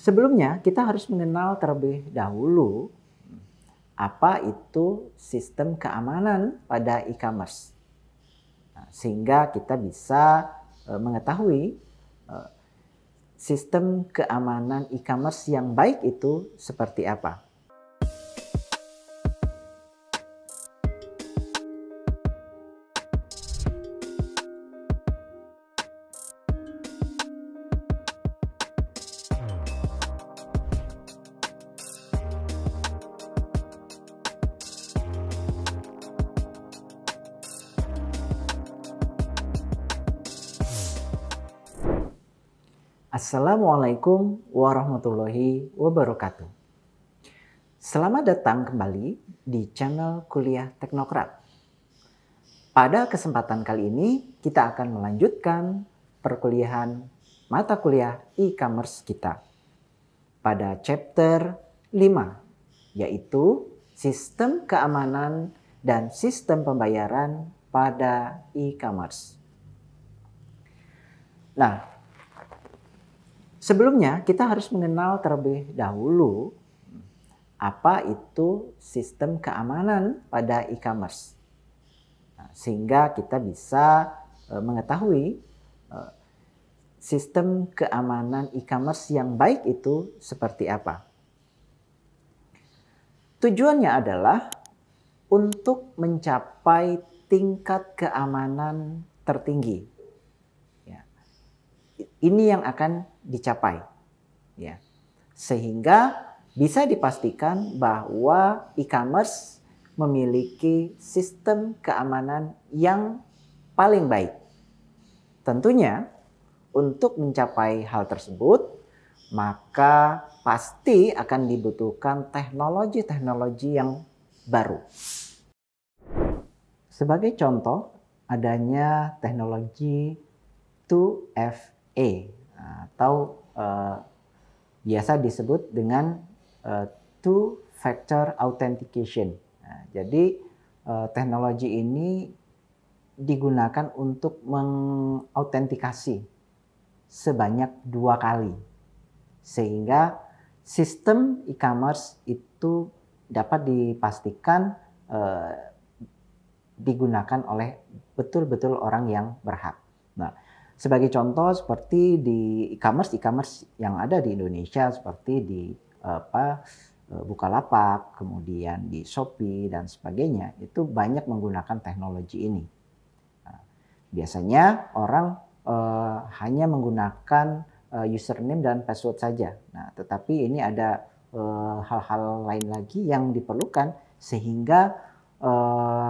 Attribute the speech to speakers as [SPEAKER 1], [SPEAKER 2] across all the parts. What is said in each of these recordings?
[SPEAKER 1] Sebelumnya kita harus mengenal terlebih dahulu apa itu sistem keamanan pada e-commerce. Sehingga kita bisa mengetahui sistem keamanan e-commerce yang baik itu seperti apa. Assalamualaikum warahmatullahi wabarakatuh. Selamat datang kembali di channel Kuliah Teknokrat. Pada kesempatan kali ini kita akan melanjutkan perkuliahan mata kuliah e-commerce kita pada chapter 5, yaitu sistem keamanan dan sistem pembayaran pada e-commerce. Nah, sebelumnya kita harus mengenal terlebih dahulu apa itu sistem keamanan pada e-commerce. Sehingga kita bisa mengetahui sistem keamanan e-commerce yang baik itu seperti apa. Tujuannya adalah untuk mencapai tingkat keamanan tertinggi. Ini yang akan dicapai, ya, sehingga bisa dipastikan bahwa e-commerce memiliki sistem keamanan yang paling baik. Tentunya untuk mencapai hal tersebut, maka pasti akan dibutuhkan teknologi-teknologi yang baru. Sebagai contoh, adanya teknologi 2FA atau biasa disebut dengan Two Factor Authentication. Jadi teknologi ini digunakan untuk mengautentikasi sebanyak 2 kali, sehingga sistem e-commerce itu dapat dipastikan digunakan oleh betul-betul orang yang berhak. Nah, sebagai contoh seperti di e-commerce yang ada di Indonesia seperti di Bukalapak, kemudian di Shopee dan sebagainya, itu banyak menggunakan teknologi ini. Nah, biasanya orang hanya menggunakan username dan password saja. Nah, tetapi ini ada hal-hal lain lagi yang diperlukan sehingga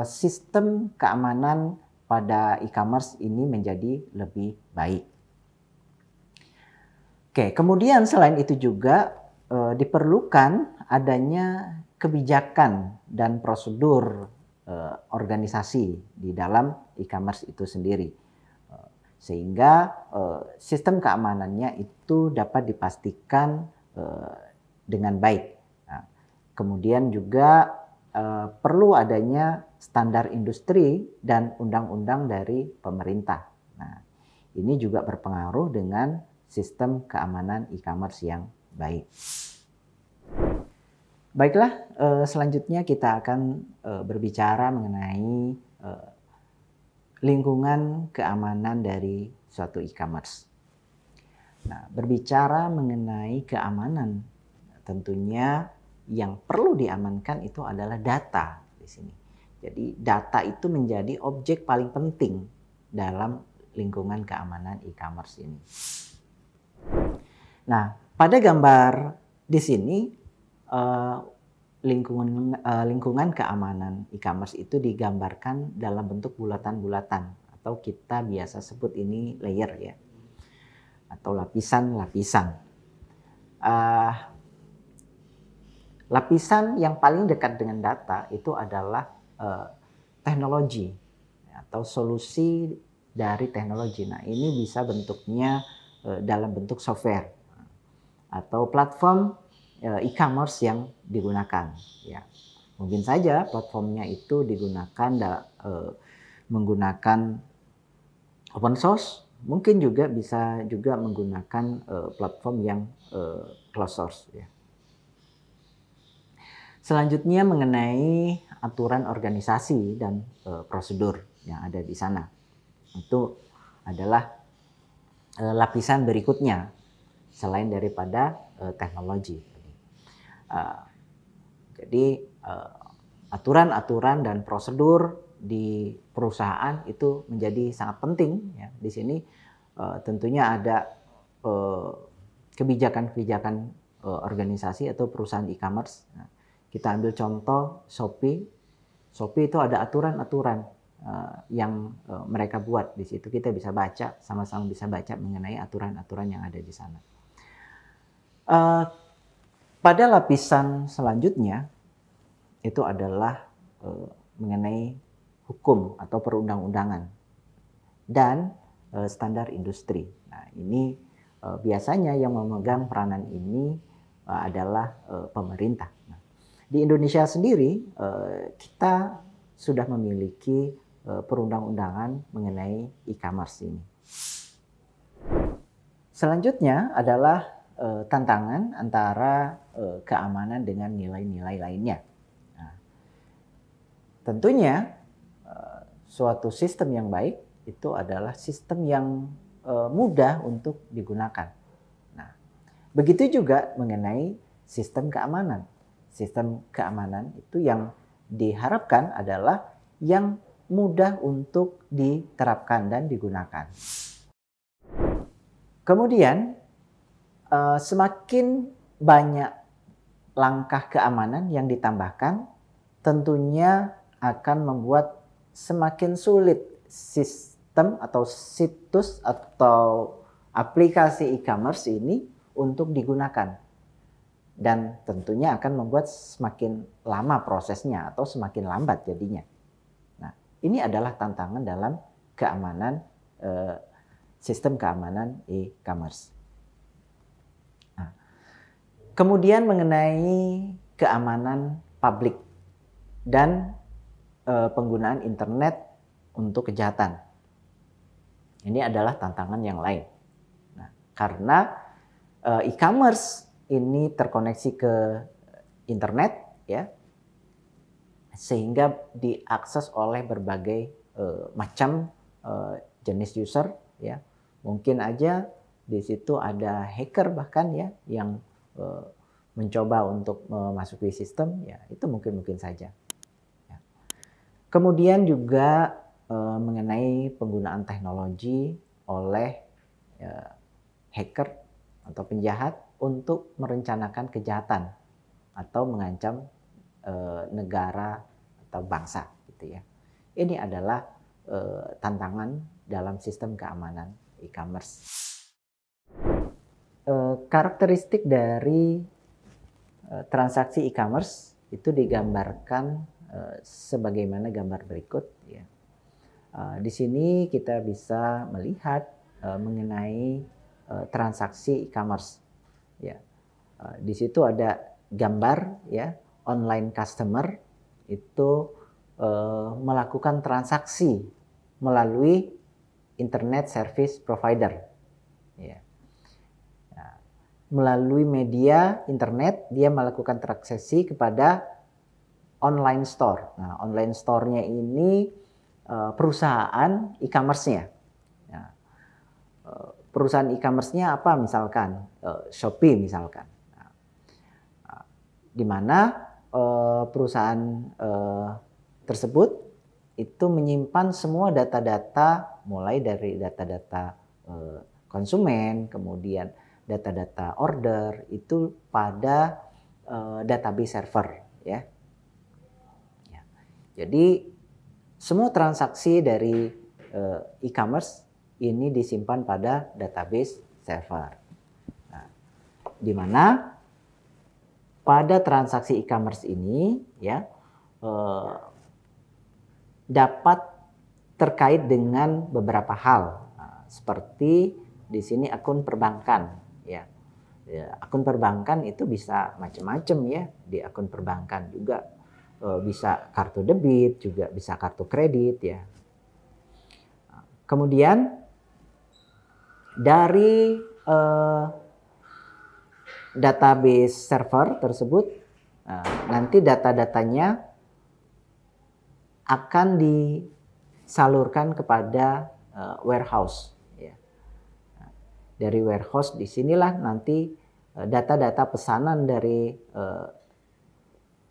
[SPEAKER 1] sistem keamanan pada e-commerce ini menjadi lebih baik. Oke, kemudian selain itu juga diperlukan adanya kebijakan dan prosedur organisasi di dalam e-commerce itu sendiri. Sehingga sistem keamanannya itu dapat dipastikan dengan baik. Nah, kemudian juga perlu adanya standar industri dan undang-undang dari pemerintah. Nah, ini juga berpengaruh dengan sistem keamanan e-commerce yang baik. Baiklah, selanjutnya kita akan berbicara mengenai lingkungan keamanan dari suatu e-commerce. Nah, berbicara mengenai keamanan, tentunya yang perlu diamankan itu adalah data di sini. Jadi data itu menjadi objek paling penting dalam lingkungan keamanan e-commerce ini. Nah, pada gambar di sini lingkungan keamanan e-commerce itu digambarkan dalam bentuk bulatan-bulatan atau kita biasa sebut ini layer, ya, atau lapisan-lapisan. Lapisan yang paling dekat dengan data itu adalah teknologi atau solusi dari teknologi. Nah, ini bisa bentuknya dalam bentuk software atau platform e-commerce yang digunakan. Ya, mungkin saja platformnya itu digunakan menggunakan open source Mungkin juga bisa juga menggunakan platform yang closed source ya. Selanjutnya mengenai aturan organisasi dan prosedur yang ada di sana. Itu aturan lapisan berikutnya selain daripada teknologi. Jadi aturan-aturan dan prosedur di perusahaan itu menjadi sangat penting ya. Di sini tentunya ada kebijakan-kebijakan organisasi atau perusahaan e-commerce. Nah, kita ambil contoh Shopee. Shopee itu ada aturan-aturan yang mereka buat. Di situ kita bisa baca, sama-sama bisa baca mengenai aturan-aturan yang ada di sana. Pada lapisan selanjutnya itu adalah mengenai hukum atau perundang-undangan dan standar industri. Nah, ini biasanya yang memegang peranan ini adalah pemerintah. Nah, di Indonesia sendiri kita sudah memiliki perundang-undangan mengenai e-commerce ini. Selanjutnya adalah tantangan antara keamanan dengan nilai-nilai lainnya. Nah, tentunya suatu sistem yang baik itu adalah sistem yang mudah untuk digunakan. Nah, begitu juga mengenai sistem keamanan. Sistem keamanan itu yang diharapkan adalah yang mudah untuk diterapkan dan digunakan. Kemudian semakin banyak langkah keamanan yang ditambahkan, tentunya akan membuat semakin sulit sistem atau situs atau aplikasi e-commerce ini untuk digunakan. Dan tentunya akan membuat semakin lama prosesnya atau semakin lambat jadinya. Nah, ini adalah tantangan dalam keamanan sistem keamanan e-commerce. Nah, kemudian mengenai keamanan publik dan penggunaan internet untuk kejahatan. Ini adalah tantangan yang lain. Nah, karena e-commerce ini terkoneksi ke internet ya, sehingga diakses oleh berbagai macam jenis user ya. Mungkin aja di situ ada hacker bahkan ya yang mencoba untuk memasuki sistem ya, itu mungkin saja. Ya. Kemudian juga mengenai penggunaan teknologi oleh hacker atau penjahat untuk merencanakan kejahatan atau mengancam negara atau bangsa gitu ya. Ini adalah tantangan dalam sistem keamanan e-commerce. Karakteristik dari transaksi e-commerce itu digambarkan sebagaimana gambar berikut ya. Di sini kita bisa melihat mengenai transaksi e-commerce ya. Di situ ada gambar ya, online customer itu melakukan transaksi melalui internet service provider ya. Nah, melalui media internet dia melakukan transaksi kepada online store. Nah, online store-nya ini perusahaan e-commerce-nya. Nah, perusahaan e-commerce-nya apa misalkan Shopee misalkan. Nah, di mana perusahaan tersebut itu menyimpan semua data-data mulai dari data-data konsumen, kemudian data-data order itu pada database server ya. Ya. Jadi semua transaksi dari e-commerce ini disimpan pada database server. Nah, di mana pada transaksi e-commerce ini ya dapat terkait dengan beberapa hal. Nah, seperti di sini akun perbankan ya. Ya, akun perbankan itu bisa macam-macam ya. Di akun perbankan juga bisa kartu debit, juga bisa kartu kredit ya. Kemudian Dari database server tersebut, nanti data-datanya akan disalurkan kepada warehouse. Ya. Dari warehouse disinilah nanti data-data pesanan dari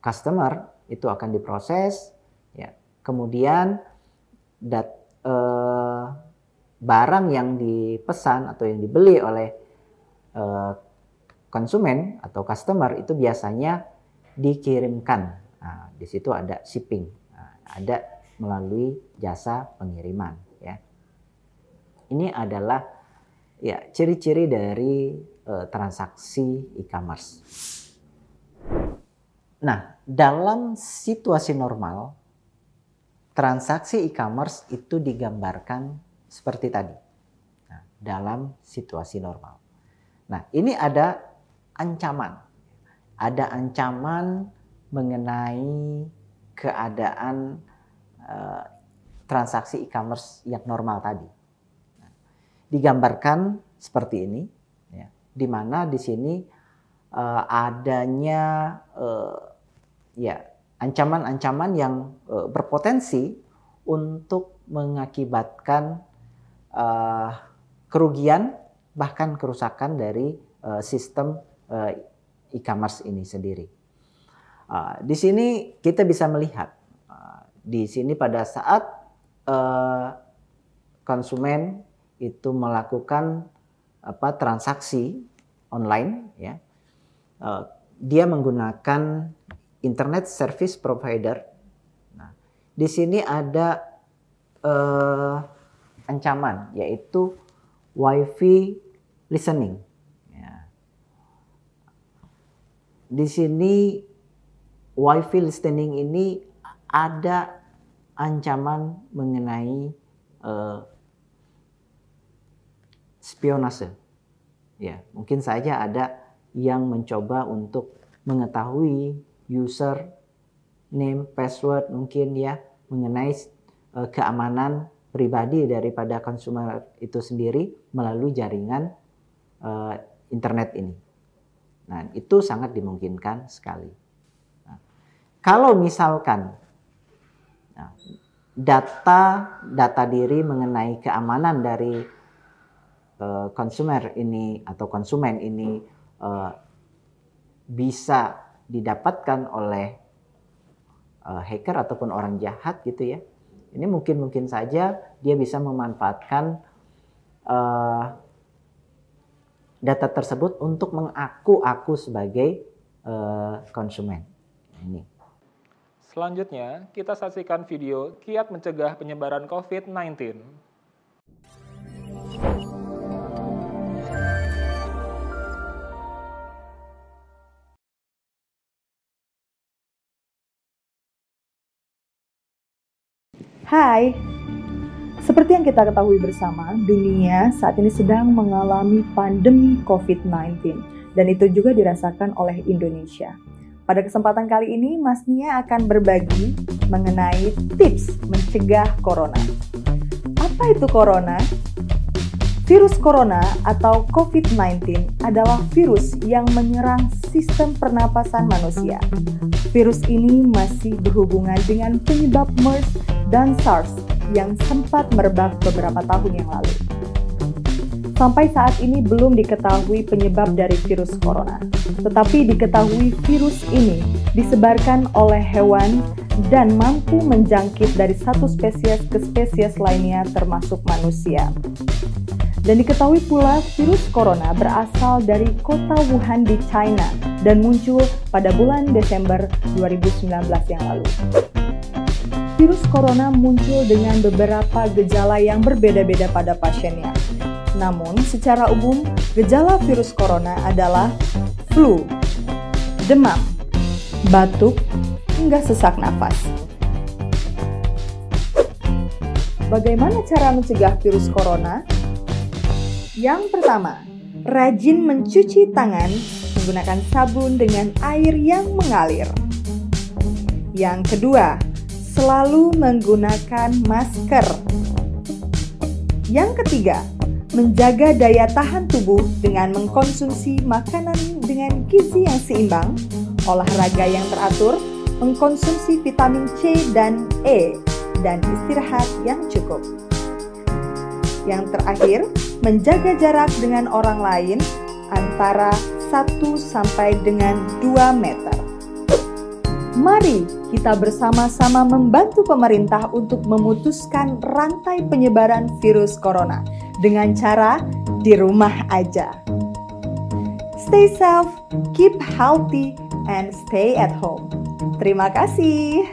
[SPEAKER 1] customer itu akan diproses. Ya. Kemudian barang yang dipesan atau yang dibeli oleh konsumen atau customer itu biasanya dikirimkan. Nah, di situ ada shipping, ada melalui jasa pengiriman. Ya. Ini adalah ya ciri-ciri dari transaksi e-commerce. Nah, dalam situasi normal, transaksi e-commerce itu digambarkan seperti tadi. Nah, dalam situasi normal. Nah, ini ada ancaman. Ada ancaman mengenai keadaan transaksi e-commerce yang normal tadi. Nah, digambarkan seperti ini, ya, di mana di sini adanya ya ancaman-ancaman yang berpotensi untuk mengakibatkan kerugian bahkan kerusakan dari sistem e-commerce ini sendiri. Di sini kita bisa melihat di sini pada saat konsumen itu melakukan transaksi online, ya, dia menggunakan internet service provider. Nah, di sini ada ancaman yaitu Wi-Fi listening. Ya. Di sini Wi-Fi listening ini ada ancaman mengenai spionase. Ya, mungkin saja ada yang mencoba untuk mengetahui user name, password mungkin ya mengenai keamanan pribadi daripada konsumen itu sendiri melalui jaringan internet ini. Nah, itu sangat dimungkinkan sekali. Nah, kalau misalkan data diri mengenai keamanan dari konsumer ini atau konsumen ini bisa didapatkan oleh hacker ataupun orang jahat gitu ya. Ini mungkin saja dia bisa memanfaatkan data tersebut untuk mengaku sebagai konsumen. Ini.
[SPEAKER 2] Selanjutnya, kita saksikan video kiat mencegah penyebaran COVID-19.
[SPEAKER 3] Hai, seperti yang kita ketahui bersama, dunia saat ini sedang mengalami pandemi COVID-19 dan itu juga dirasakan oleh Indonesia. Pada kesempatan kali ini, Mas Nia akan berbagi mengenai tips mencegah corona. Apa itu corona? Virus corona atau COVID-19 adalah virus yang menyerang sistem pernapasan manusia. Virus ini masih berhubungan dengan penyebab MERS dan SARS yang sempat merebak beberapa tahun yang lalu. Sampai saat ini belum diketahui penyebab dari virus corona, tetapi diketahui virus ini disebarkan oleh hewan dan mampu menjangkit dari satu spesies ke spesies lainnya termasuk manusia. Dan diketahui pula virus corona berasal dari kota Wuhan di China dan muncul pada bulan Desember 2019 yang lalu. Virus corona muncul dengan beberapa gejala yang berbeda-beda pada pasiennya. Namun, secara umum, gejala virus corona adalah flu, demam, batuk, hingga sesak napas. Bagaimana cara mencegah virus corona? Yang pertama, rajin mencuci tangan menggunakan sabun dengan air yang mengalir. Yang kedua, selalu menggunakan masker. Yang ketiga, menjaga daya tahan tubuh dengan mengkonsumsi makanan dengan gizi yang seimbang, olahraga yang teratur, mengkonsumsi vitamin C dan E, dan istirahat yang cukup. Yang terakhir, menjaga jarak dengan orang lain antara 1 sampai dengan 2 meter. Mari kita bersama-sama membantu pemerintah untuk memutuskan rantai penyebaran virus corona dengan cara di rumah aja. Stay safe, keep healthy, and stay at home. Terima kasih.